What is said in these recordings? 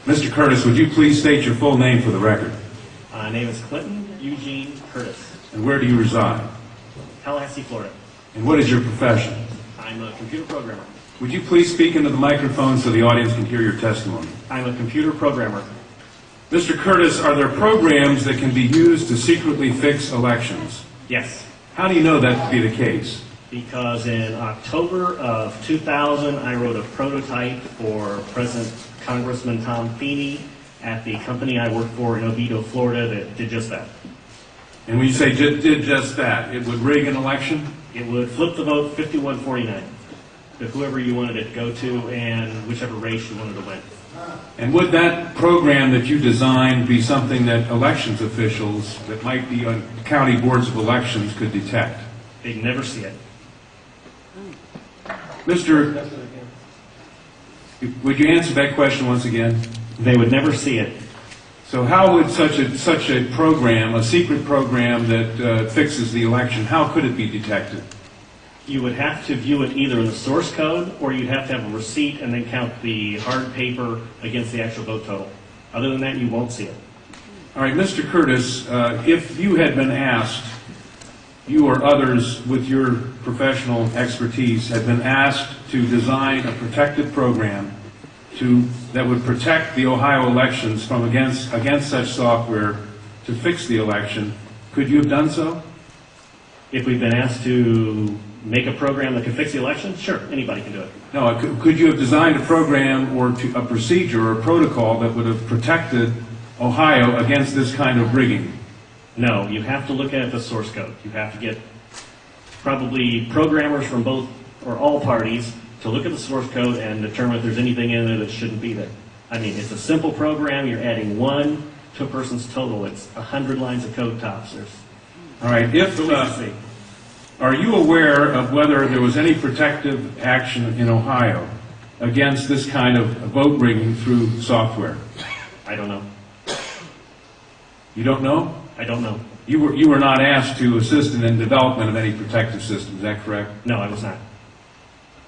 Mr. Curtis, would you please state your full name for the record? My name is Clinton Eugene Curtis. And where do you reside? Tallahassee, Florida. And what is your profession? I'm a computer programmer. Would you please speak into the microphone so the audience can hear your testimony? I'm a computer programmer. Mr. Curtis, are there programs that can be used to secretly fix elections? Yes, How do you know that to be the case? because in October of 2000, I wrote a prototype for President Congressman Tom Feeney at the company I work for in Oviedo, Florida, that did just that. And when you say did just that, it would rig an election? It would flip the vote 51-49 to whoever you wanted it to go to and whichever race you wanted to win. And would that program that you designed be something that elections officials that might be on county boards of elections could detect? They'd never see it. Mr. Would you answer that question once again? They would never see it. So how would such a program, a secret program that fixes the election, how could it be detected? You would have to view it either in the source code, or you'd have to have a receipt and then count the hard paper against the actual vote total. Other than that, you won't see it. All right, Mr. Curtis, if you had been asked, you or others with your professional expertise had been asked to design a protective program that would protect the Ohio elections from against such software to fix the election, could you have done so? If we've been asked to make a program that can fix the election, sure, anybody can do it. No, could you have designed a program or a procedure or a protocol that would have protected Ohio against this kind of rigging? No, you have to look at the source code. You have to get probably programmers from both or all parties to look at the source code and determine if there's anything in there that shouldn't be there. I mean, it's a simple program. You're adding 1 to a person's total. It's 100 lines of code tops. All right. Are you aware of whether there was any protective action in Ohio against this kind of vote rigging through software? I don't know. You don't know? I don't know. You were not asked to assist in the development of any protective system. Is that correct? No, I was not.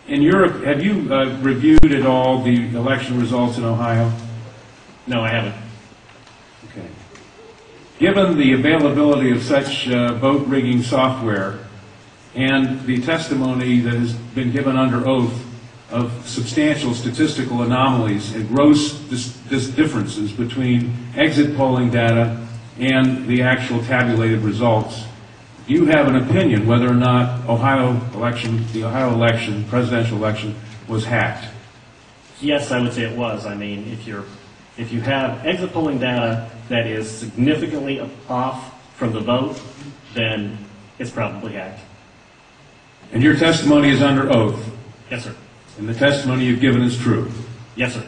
In Europe, have you reviewed at all the election results in Ohio? No, I haven't. Okay. Given the availability of such vote rigging software and the testimony that has been given under oath of substantial statistical anomalies and gross differences between exit polling data and the actual tabulated results, do you have an opinion whether or not the Ohio election, presidential election, was hacked? Yes, I would say it was. I mean, if you have exit polling data that is significantly off from the vote, then it's probably hacked. And your testimony is under oath? Yes, sir. And the testimony you've given is true? Yes, sir.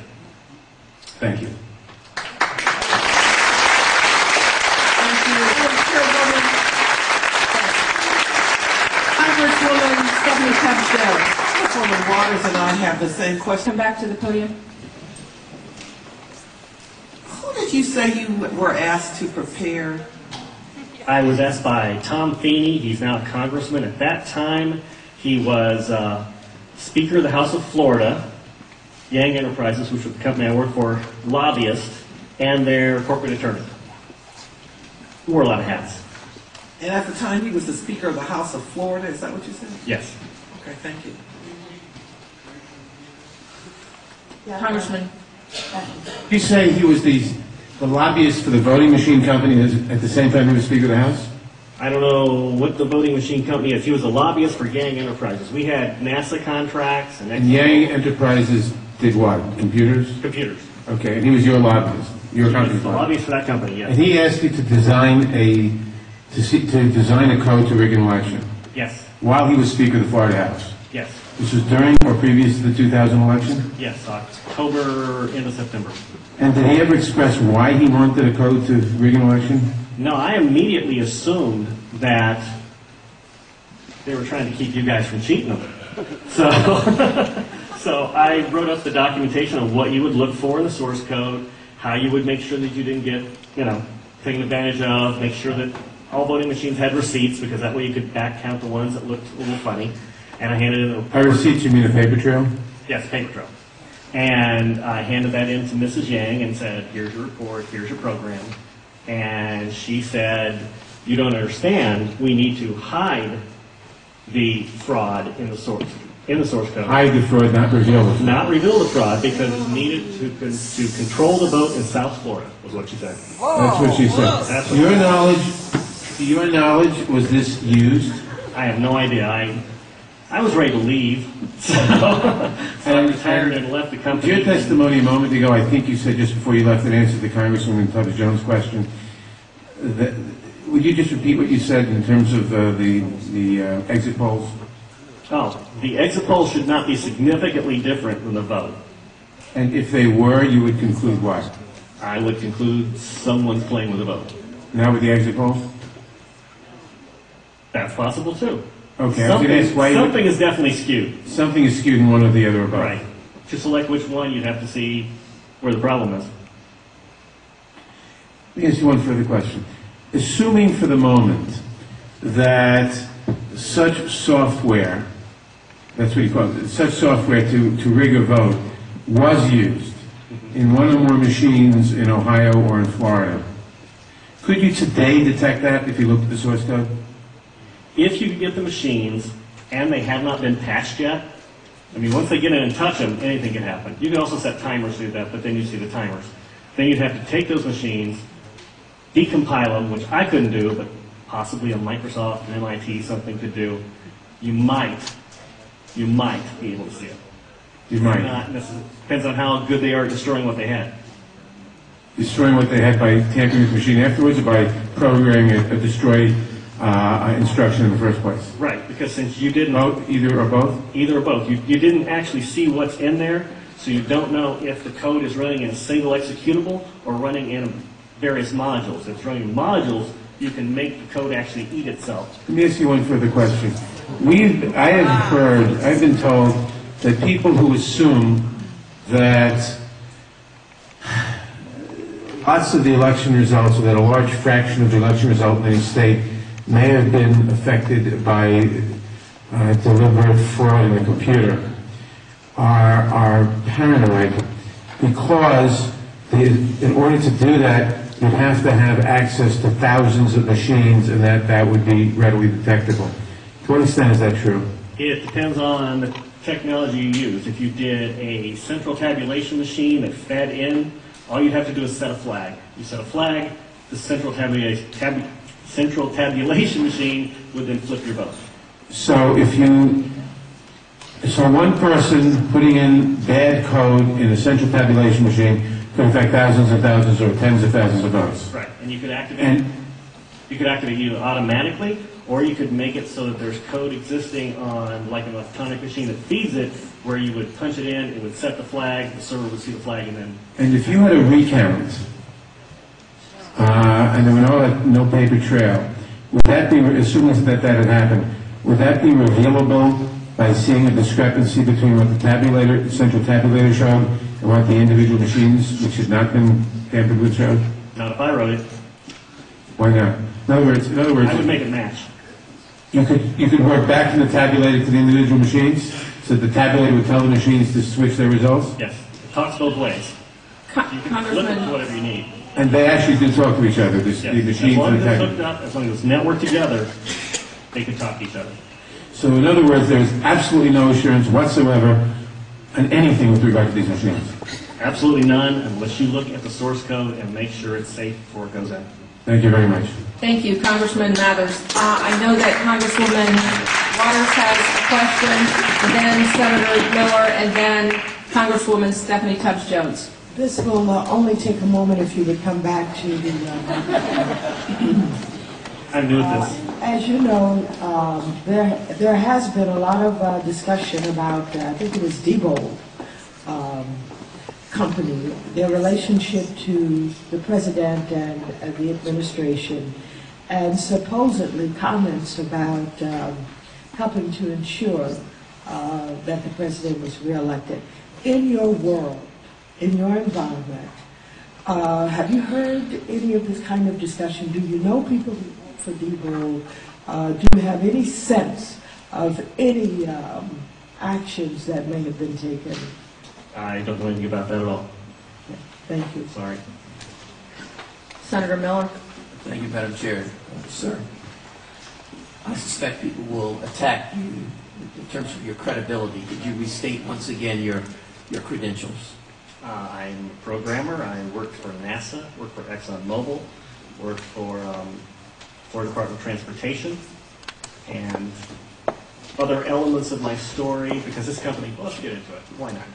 Thank you. Congresswoman Stephanie Capsdale. Councilwoman Waters and I have the same question. Come back to the podium. Who did you say you were asked to prepare? I was asked by Tom Feeney. He's now a congressman. At that time, he was Speaker of the House of Florida, Yang Enterprises, which was the company I work for, lobbyist, and their corporate attorney. Wore a lot of hats. And at the time, he was the Speaker of the House of Florida. Is that what you said? Yes. Okay, thank you. Congressman. You say he was the lobbyist for the voting machine company at the same time he was Speaker of the House? I don't know what the voting machine company is. He was a lobbyist for Yang Enterprises. We had NASA contracts and Yang Enterprises did what? Computers? computers. Okay, and he was your lobbyist, your He was company's the lobbyist. lobbyist for that company, yes. And he asked you to design a code to rig an election Yes. while he was Speaker of the Florida House. Yes. This was during or previous to the 2000 election? Yes. October into September. And did he ever express why he wanted a code to rig an election? No, I immediately assumed that they were trying to keep you guys from cheating them. So, so I wrote up the documentation on what you would look for in the source code, how you would make sure that you didn't get, taken advantage of, make sure that all voting machines had receipts, because that way you could back count the ones that looked a little funny. And I handed it By receipts, you mean a paper trail? Yes, paper trail. And I handed that in to Mrs. Yang and said, here's your report, here's your program. And she said, you don't understand, we need to hide the fraud in the source code. Hide the fraud, not reveal the fraud. Not reveal the fraud because it's needed to control the vote in South Florida, was what she said. That's what she said. That's To your knowledge, was this used? I have no idea. I was ready to leave, so I retired and left the company. Your testimony a moment ago, I think you said just before you left in answer to Congresswoman Tubbs Jones' question, that, would you just repeat what you said in terms of the exit polls? Oh, the exit polls should not be significantly different than the vote. And if they were, you would conclude what? I would conclude someone's playing with the vote. Now with the exit polls? That's possible too. Okay, I was going to ask why something is definitely skewed. something is skewed in one or the other or both. Right. To select which one, you'd have to see where the problem is. Let me ask you one further question. Assuming for the moment that such software, that's what you call it, such software to rig a vote was used in one or more machines in Ohio or in Florida, could you today detect that if you looked at the source code? If you get the machines and they have not been patched yet, I mean, once they get in and touch them, anything can happen. You can also set timers to do that, but then you see the timers. Then you'd have to take those machines, decompile them, which I couldn't do, but possibly a Microsoft, an MIT, something could do. You might be able to see it. You might. Not necessarily. Depends on how good they are at destroying what they had. Destroying what they had by tampering with the machine afterwards or by programming a destroy instruction in the first place? Right, because since you didn't... Either or both? Either or both. You didn't actually see what's in there, so you don't know if the code is running in a single executable or running in various modules. If it's running in modules, you can make the code actually eat itself. Let me ask you one further question. I've been told that people who assume that lots of the election results, or that a large fraction of the election result in any state may have been affected by deliberate fraud in the computer, are paranoid because in order to do that, you'd have to have access to thousands of machines, and that would be readily detectable. To what extent is that true? It depends on the technology you use. If you did a central tabulation machine that fed in, all you'd have to do is set a flag. You set a flag, the central tabulation machine would then flip your vote. So so one person putting in bad code in a central tabulation machine could affect thousands and thousands or tens of thousands of votes. Right, and you could activate either automatically, or you could make it so that there's code existing on like an electronic machine that feeds it, where you would punch it in, it would set the flag, the server would see the flag, and then... And if you had a recount, and there were no paper trail, would that be, assuming that had happened, would that be revealable by seeing a discrepancy between what the central tabulator showed and what the individual machines, which had not been tampered with, showed? Not if I wrote it. Why not? In other words, I would make it match. You could work back from the tabulator to the individual machines, so the tabulator would tell the machines to switch their results? Yes, it talks both ways. You can flip it to whatever you need. And they actually do talk to each other, the Yes. machines As long and as the it's tabulator. hooked up, as long as it's networked together, they can talk to each other. So in other words, there's absolutely no assurance whatsoever on anything with regard to these machines. Absolutely none, unless you look at the source code and make sure it's safe before it goes in. Thank you very much. Thank you, Congressman Mathers. I know that Congresswoman Waters has a question, and then Senator Miller, and then Congresswoman Stephanie Tubbs Jones. This will only take a moment if you would come back to the... I'm new at this. As you know, there has been a lot of discussion about, I think it was Diebold company, their relationship to the president and the administration, and supposedly comments about helping to ensure that the president was reelected. In your world, in your environment, have you heard any of this kind of discussion? Do you know people who work for Diebold? Do you have any sense of any actions that may have been taken? I don't know anything about that at all. Thank you. Sorry. Senator Miller? Thank you, Madam Chair. Sir, I suspect people will attack you in terms of your credibility. Could you restate once again your credentials? I'm a programmer. I worked for NASA, worked for ExxonMobil, worked for Florida Department of Transportation, and other elements of my story, because this company, well, let's get into it. Why not?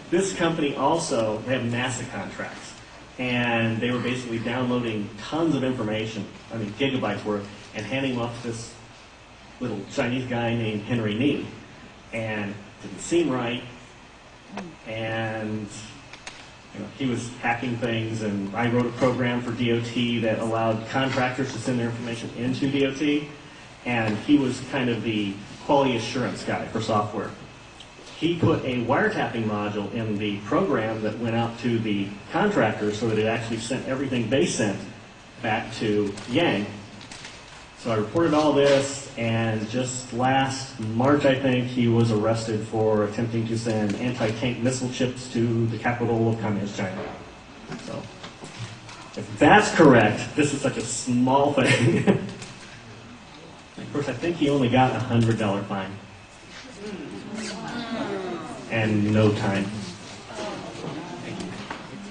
This company also, they have NASA contracts, and they were basically downloading tons of information, I mean gigabytes worth, and handing them off to this little Chinese guy named Henry Nee, and it didn't seem right, and he was hacking things, and I wrote a program for DOT that allowed contractors to send their information into DOT, and he was kind of the quality assurance guy for software. He put a wiretapping module in the program that went out to the contractors so that it actually sent everything they sent back to Yang. So I reported all this, and just last March, I think, he was arrested for attempting to send anti-tank missile chips to the capital of Communist China. So, if that's correct, this is such a small thing. Of course, I think he only got a $100 fine. And no time.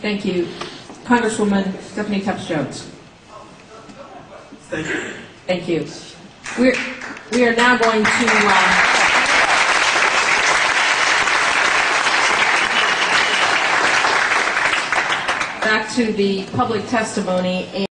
Thank you. Congresswoman Stephanie Tubbs Jones. Thank you. Thank you. We are now going to back to the public testimony.